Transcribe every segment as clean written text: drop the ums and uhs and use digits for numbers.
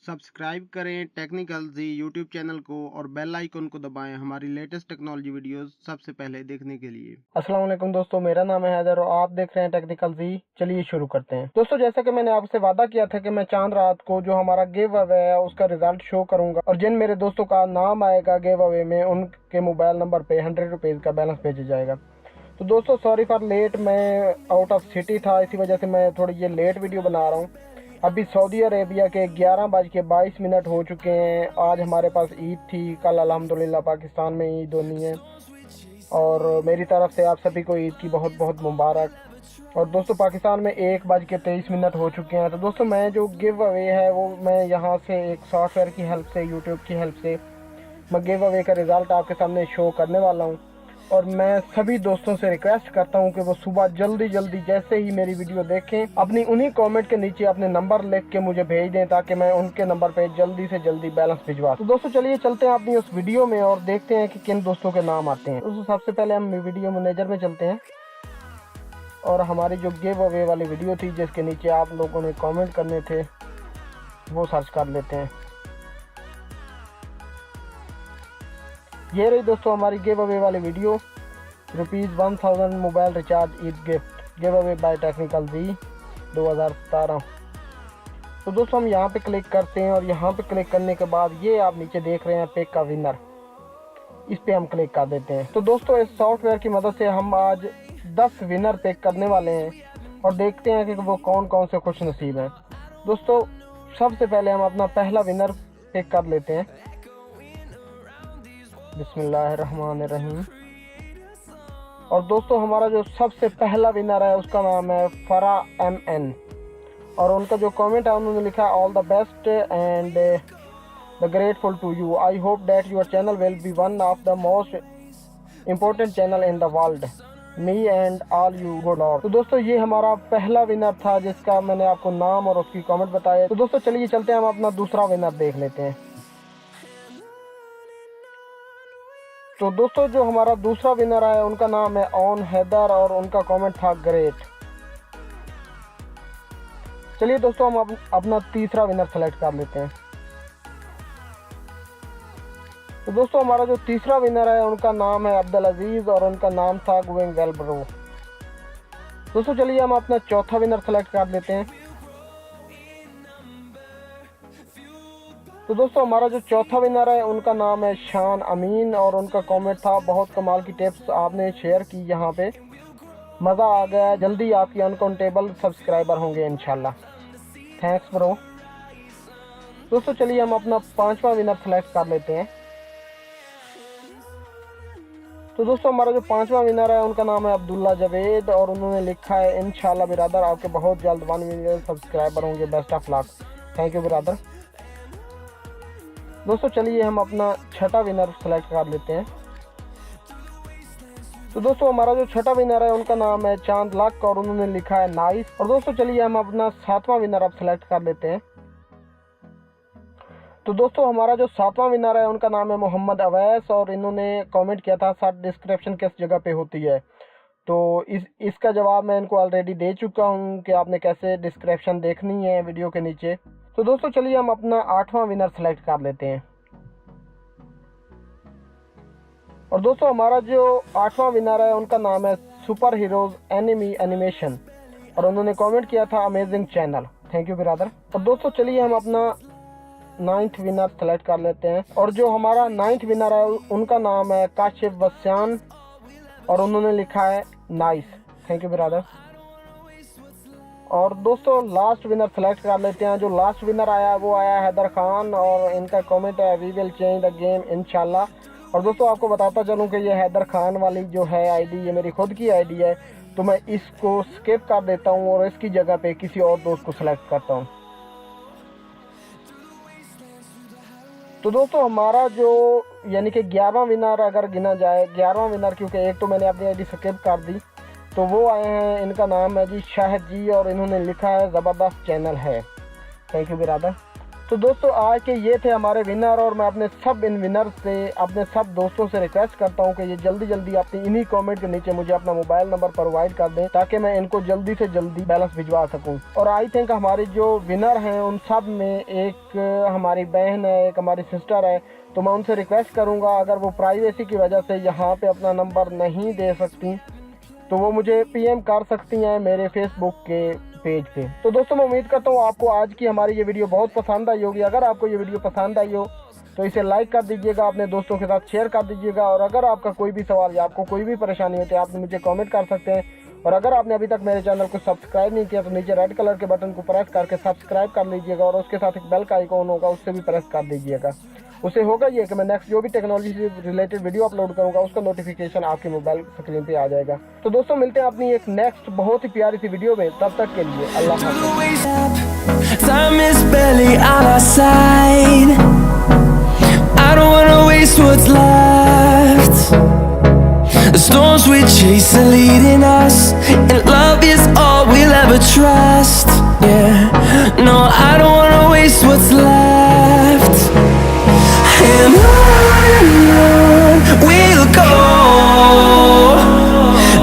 Subscribe करें technical जी YouTube channel को और बेल आइकन को दबाएं हमारी लेटेस्ट टेक्नोलॉजी वीडियोस सबसे पहले देखने के लिए। अस्सलाम वालेकुम दोस्तों, मेरा नाम है हैदर और आप देख रहे हैं टेक्निकल जी। चलिए शुरू करते हैं। दोस्तों, जैसा कि मैंने आपसे वादा किया था कि मैं चांद रात को जो हमारा गिव अवे है उसका रिजल्ट शो करूंगा और जिन मेरे दोस्तों का नाम आएगा गिव अवे में उनके मोबाइल नंबर पे 100 रुपीज़ का बैलेंस भेजा जाएगा। तो दोस्तों, सॉरी फॉर लेट, मैं आउट ऑफ सिटी था, इसी वजह से मैं थोड़ी ये लेट वीडियो बना रहा हूँ। अभी सऊदी अरेबिया के 11:22 हो चुके हैं। आज हमारे पास ईद थी, कल अल्हम्दुलिल्लाह पाकिस्तान में ईद होनी है और मेरी तरफ से आप सभी को ईद की बहुत बहुत मुबारक। और दोस्तों, पाकिस्तान में 1:23 हो चुके हैं। तो दोस्तों, मैं जो गिव अवे है वो मैं यहाँ से एक सॉफ्टवेयर की हेल्प से, यूट्यूब की हेल्प से मैं गिव अवे का रिज़ल्ट आपके सामने शो करने वाला हूँ। और मैं सभी दोस्तों से रिक्वेस्ट करता हूं कि वो सुबह जल्दी जैसे ही मेरी वीडियो देखें अपनी उन्हीं कमेंट के नीचे अपने नंबर लिख के मुझे भेज दें ताकि मैं उनके नंबर पे जल्दी से जल्दी बैलेंस भिजवा। तो दोस्तों, चलिए चलते हैं अपनी उस वीडियो में और देखते हैं कि किन दोस्तों के नाम आते हैं। दोस्तों, सबसे पहले हम वीडियो मैनेजर में चलते हैं और हमारी जो गिव अवे वाली वीडियो थी जिसके नीचे आप लोगों ने कॉमेंट करने थे वो सर्च कर लेते हैं। ये रही दोस्तों हमारी गिव अवे वाली video, ₹1000 mobile recharge Eid gift give away by technical G 2017। तो दोस्तों, हम यहाँ पे क्लिक करते हैं और यहाँ पे क्लिक करने के बाद ये आप नीचे देख रहे हैं पिक का विनर, इस पे हम क्लिक कर देते हैं। तो दोस्तों, इस सॉफ्टवेयर की मदद से हम आज 10 विनर पिक करने वाले हैं और देखते हैं कि वो कौन कौन से खुश नसीब हैं। दोस्तों, सबसे पहले हम अपना पहला विनर पिक कर लेते हैं। बिस्मिल्लाहिर्रहमानिर्रहीम। और दोस्तों, हमारा जो सबसे पहला विनर है उसका नाम है फरा MN और उनका जो कमेंट है उन्होंने लिखा all the best and the grateful to you. I hope that your channel will be one of the most important channel in the world. Me and all you good lord. तो दोस्तों, ये हमारा पहला winner था जिसका मैंने आपको नाम और उसकी कमेंट बताया। तो दोस्तों, चलिए चलते हैं, हम अपना दूसरा विनर देख लेते हैं। तो दोस्तों, जो हमारा दूसरा विनर है उनका नाम है ऑन हैदर और उनका कमेंट था ग्रेट। चलिए दोस्तों, हम अपना तीसरा विनर सेलेक्ट कर लेते हैं। तो दोस्तों, हमारा जो तीसरा विनर है उनका नाम है अब्दुल अजीज और उनका नाम था गोइंग वेल ब्रो। दोस्तों, चलिए हम अपना चौथा विनर सेलेक्ट कर लेते हैं। तो दोस्तों, हमारा जो चौथा विनर है उनका नाम है शान अमीन और उनका कमेंट था बहुत कमाल की टिप्स आपने शेयर की, यहाँ पे मज़ा आ गया, जल्दी आपकी अनकाउंटेबल सब्सक्राइबर होंगे इंशाल्लाह। Thanks bro. दोस्तों, चलिए हम अपना पांचवा विनर सेलेक्ट कर लेते हैं। तो दोस्तों, हमारा जो पांचवा विनर है उनका नाम है अब्दुल्ला जावेद और उन्होंने लिखा है इंशाल्लाह बिरादर आपके बहुत जल्द 1 मिलियन सब्सक्राइबर होंगे, best of luck. Thank you बिरादर। दोस्तों, चलिए हम अपना छठा विनर सेलेक्ट कर लेते हैं। तो दोस्तों, हमारा जो छठा विनर है उनका नाम है चांद लक और उन्होंने लिखा है नाइस। और दोस्तों, चलिए हम अपना सातवां विनर अब सेलेक्ट कर लेते हैं। तो दोस्तों, हमारा जो सातवां विनर है उनका नाम है मोहम्मद अवैस और इन्होंने कमेंट किया था सर डिस्क्रिप्शन किस जगह पे होती है। तो इसका जवाब मैं इनको ऑलरेडी दे चुका हूँ कि आपने कैसे डिस्क्रिप्शन देखनी है वीडियो के नीचे। तो दोस्तों, चलिए हम अपना आठवां विनर सेलेक्ट कर लेते हैं। और दोस्तों, हमारा जो आठवां विनर है उनका नाम है सुपर हीरोज एनिमी एनिमेशन और उन्होंने कमेंट किया था amazing channel. Thank you brother. और दोस्तों, चलिए हम अपना 9th विनर सेलेक्ट कर लेते हैं और जो हमारा 9th विनर है उनका नाम है काशिफ वस्यान और उन्होंने लिखा है नाइस। Thank you brother. और दोस्तों, लास्ट विनर सेलेक्ट कर लेते हैं। जो लास्ट विनर आया वो आया हैदर खान और इनका कमेंट है we will change the game इंशाल्लाह। और दोस्तों, आपको बताता चलूं कि ये हैदर खान वाली जो है आईडी ये मेरी खुद की आईडी है, तो मैं इसको स्किप कर देता हूं और इसकी जगह पे किसी और दोस्त को सिलेक्ट करता हूं। तो दोस्तों, हमारा जो यानी कि 11वां विनर अगर गिना जाए, 11वां विनर, क्योंकि एक तो मैंने अपनी आईडी स्किप कर दी, तो वो आए हैं, इनका नाम है जी शाहिद जी और इन्होंने लिखा है ज़बरदस्त चैनल है। थैंक यू बिरादर। तो दोस्तों आज के ये थे हमारे विनर, और मैं अपने सब इन विनर से, अपने सब दोस्तों से रिक्वेस्ट करता हूँ कि ये जल्दी जल्दी अपनी इन्हीं कमेंट के नीचे मुझे अपना मोबाइल नंबर प्रोवाइड कर दें, ताकि मैं इनको जल्दी से जल्दी बैलेंस भिजवा सकूँ। और आई थिंक हमारे जो विनर हैं उन सब में एक हमारी बहन है, एक हमारी सिस्टर है, तो मैं उनसे रिक्वेस्ट करूँगा अगर वो प्राइवेसी की वजह से यहाँ पर अपना नंबर नहीं दे सकती तो वो मुझे PM कर सकती हैं मेरे फेसबुक के पेज पे। तो दोस्तों मैं उम्मीद करता हूँ आपको आज की हमारी ये वीडियो बहुत पसंद आई होगी। अगर आपको ये वीडियो पसंद आई हो तो इसे लाइक कर दीजिएगा, अपने दोस्तों के साथ शेयर कर दीजिएगा, और अगर आपका कोई भी सवाल या आपको कोई भी परेशानी हो तो आप मुझे कमेंट कर सकते हैं। और अगर आपने अभी तक मेरे चैनल को सब्सक्राइब नहीं किया तो नीचे रेड कलर के बटन को प्रेस करके सब्सक्राइब कर लीजिएगा, और उसके साथ एक बेल का आइकॉन होगा उससे भी प्रेस कर दीजिएगा। उससे होगा ये कि मैं नेक्स्ट जो भी टेक्नोलॉजी से रिलेटेड वीडियो अपलोड करूंगा उसका नोटिफिकेशन आपके मोबाइल स्क्रीन पे आ जाएगा। तो दोस्तों मिलते हैं अपनी एक नेक्स्ट बहुत ही प्यारी सी वीडियो में, तब तक के लिए अल्लाह हाफ़िज़। Time is barely on our side. I don't wanna waste what's left. The storms we chase are leading us, and love is all we'll ever trust. Yeah, no, I don't wanna waste what's left. And on we'll go,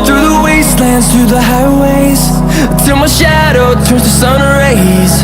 through the wastelands, through the highways, till my shadow turns to sun rays.